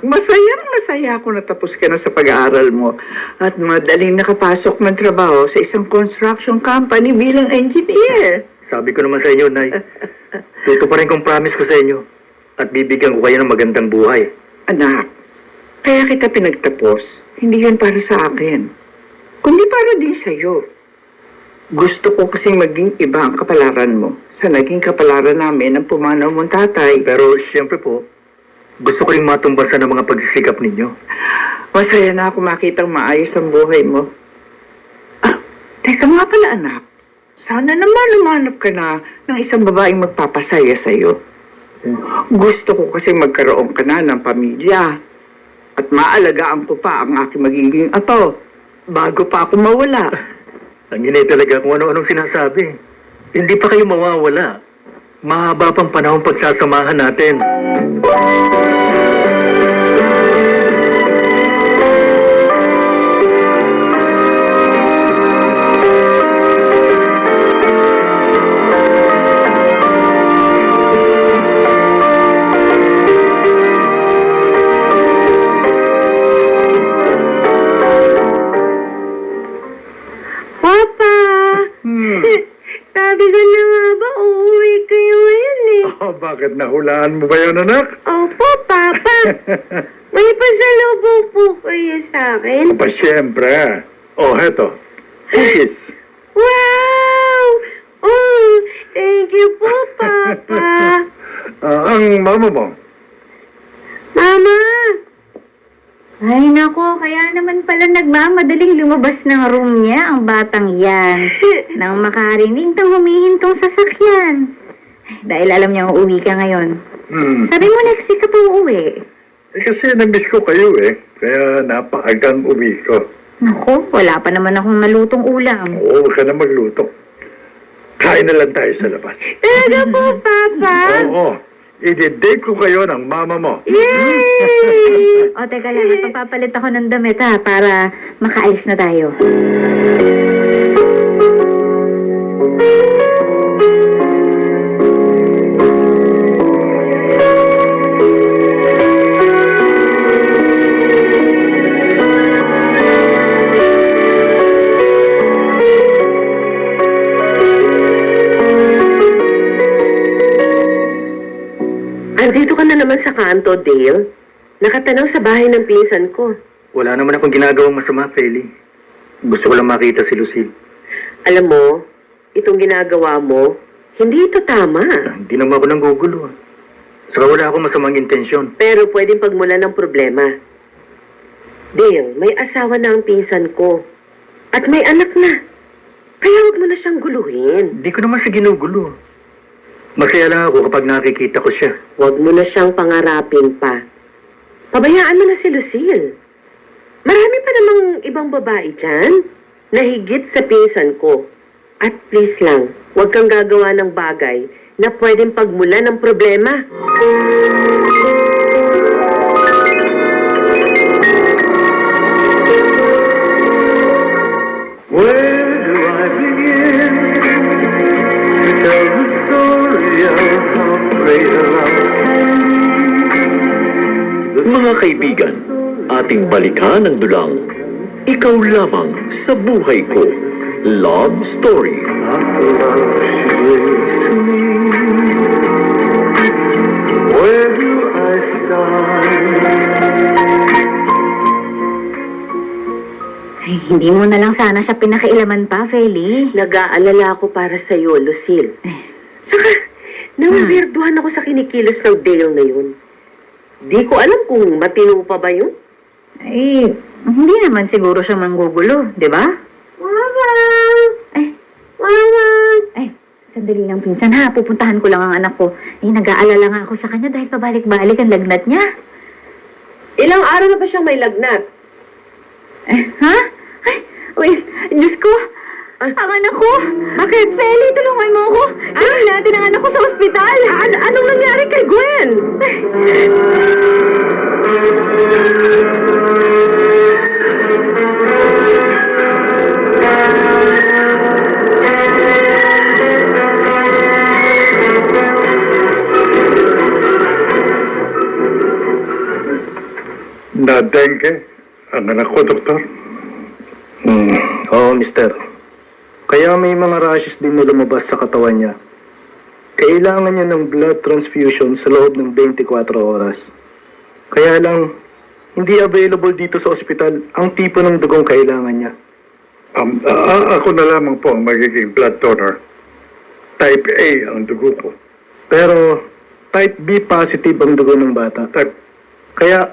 Masaya ako natapos ka na sa pag-aaral mo at madaling nakapasok ng trabaho sa isang construction company bilang engineer. Sabi ko naman sa inyo, Nay. Tutuparin kong promise ko sa inyo at bibigyan ko kayo ng magandang buhay. Anak, kaya kita pinagtapos. Hindi yun para sa akin, kundi para din sa'yo. Gusto ko kasing maging iba ang kapalaran mo sa naging kapalaran namin ng pumanaw mong tatay. Pero siyempre po, gusto ko rin matumbasan ng mga pagsisikap ninyo. Masaya na ako makitang maayos ang buhay mo. Ah, teka nga pala anak. Sana naman lumanap ka na ng isang babaeng magpapasaya sa'yo. Gusto ko kasi magkaroon ka na ng pamilya. At maalagaan ko pa ang aking magiging ato bago pa ako mawala. Ang inay talaga kung ano-anong sinasabi. Hindi pa kayo mawawala. Mahaba pang panahon pagsasamahan natin. Sabi ko na nga ba, uuwi kayo ngayon eh. Oh, bakit nahulaan mo ba yun, anak? Opo, Papa. May pasalubong po kayo sa akin. Aba, siyempre. Oh, heto. Cookies. Wow! Oh, thank you po, Papa. Ang mama mo. Mama! Ay, nako, kaya naman pala nagmamadaling lumabas ng room niya ang batang yan. Nang makarinig ng humihintong sasakyan. Dahil alam niya uuwi ka ngayon. Sabi mo next week ka po uuwi. Kasi na-miss ko kayo eh. Kaya napakagang uwi ko. Nako, wala pa naman akong nalutong ulam. Oo, huwag ka na magluto. Kain na lang tayo sa labas. Talaga po, Papa? Oo. I-date ko kayo ng mama mo. Yay! O, teka lang. Papapalit ako ng damit, ha, para makaalis na tayo. Andito ka na naman sa kanto, Dale. Nakatanaw sa bahay ng pinsan ko. Wala naman akong ginagawang masama, Feli. Gusto ko lang makita si Lucille. Alam mo, itong ginagawa mo, hindi ito tama. Hindi naman ako nanggugulo. Saka wala akong masamang intensyon. Pero pwedeng pagmulan ng problema. Dale, may asawa na ang pinsan ko. At may anak na. Kaya huwag mo na siyang guluhin. Hindi ko naman siya ginugulo. Masaya lang ako kapag nakikita ko siya. Huwag mo na siyang pangarapin pa. Pabayaan mo na si Lucille. Marami pa namang ibang babae dyan na higit sa pinsan ko. At please lang, huwag kang gagawa ng bagay na pwedeng pagmulan ng problema. Where do I begin to tell the story of how great a love? Mga kaibigan, ating balikan ang dulang Ikaw Lamang sa Buhay Ko. Love Story. Where do I start? Ay, hindi mo na lang sana siya pinakailaman pa, Feli. Nag-aalala ako para sa'yo, Lucille. Saka, nawawirduhan ako sa kinikilos ng Dale na yun. Di ko alam kung matino pa ba yun. Ay, hindi naman siguro siya manggugulo, di ba? Mama! Ay, Mama! Ay, sandali lang, pinsan ha. Pupuntahan ko lang ang anak ko. Ay, nag-aalala nga ako sa kanya dahil pabalik-balik ang lagnat niya. Ilang araw na ba siyang may lagnat? Eh, ha? Ay, wait, Diyos ko! Ang anak ko! Bakit? Feli, tulungan mo ako! Ay, natin ang anak ko sa ospital! Anong nangyari kay Gwen? Na-dengue ang anak ko, doktor. Oo, mister. Kaya may mga rashes din na lumabas sa katawan niya. Kailangan niya ng blood transfusion sa loob ng 24 oras. Kaya lang, hindi available dito sa ospital ang tipo ng dugong kailangan niya. Ako na lamang po ang magiging blood donor. Type A ang dugo ko. Pero type B positive ang dugo ng bata. Kaya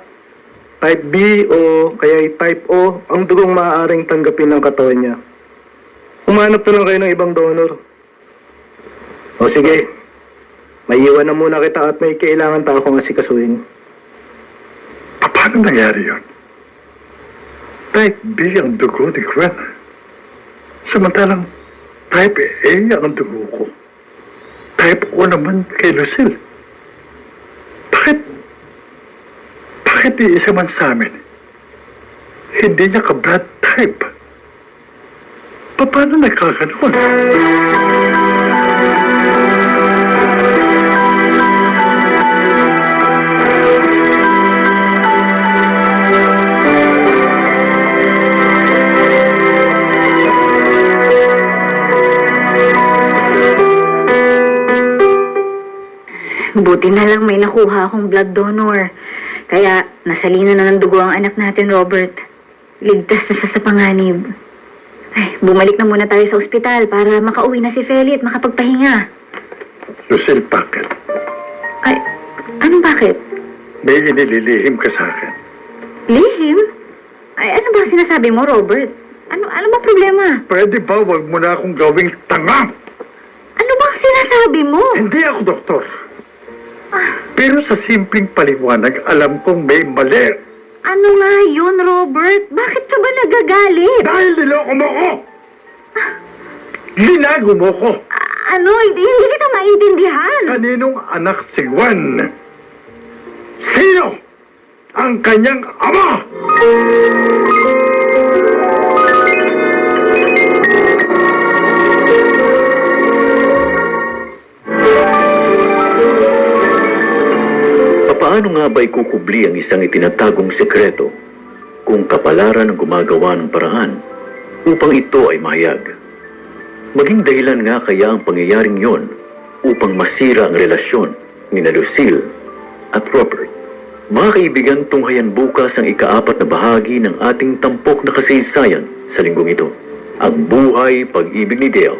type B o kaya type O ang dugong maaaring tanggapin ng katawan niya. Humanap na lang kayo ng ibang donor. O sige, may iwan na muna kita at may kailangan ta akong asikasuhin. Paano nangyari yun? Type B ang dugo ni Gwen. Samantalang type A ang dugo ko. Type O naman kay Lucille. Bakit iisa man sa amin? Hindi niya ka-blood type. Paano nagkaganon? Buti na lang may nakuha akong blood donor. Kaya nasalina na ng dugo ang anak natin, Robert. Ligtas na siya sa panganib. Ay, bumalik na muna tayo sa ospital para makauwi na si Feli at makapagpahinga. Lucille, bakit? Ay, ano bakit? May inililihim ka sa akin. Lihim? Ay, ano ba sinasabi mo, Robert? Ano ba problema? Pwede ba wag mo na akong gawing tanga? Ano ba sinasabi mo? Hindi ako doktor. Pero sa simpleng paliwanag, alam kong may mali. Ano nga yun, Robert? Bakit ka ba nagagalit? Dahil niloko mo ko! Linago mo ko! Hindi kita maintindihan. Kaninong anak si Juan? Sino ang kanyang ama? Paano nga ba'y kukubli ang isang itinatagong sekreto kung kapalaran ang gumagawa ng paraan upang ito ay mahayag? Maging dahilan nga kaya ang pangyayaring yon upang masira ang relasyon ni Lucille at Robert. Mga kaibigan, tunghayan bukas ang ika-4 na bahagi ng ating tampok na kasaysayan sa linggong ito. Ang buhay pag-ibig ni Dale.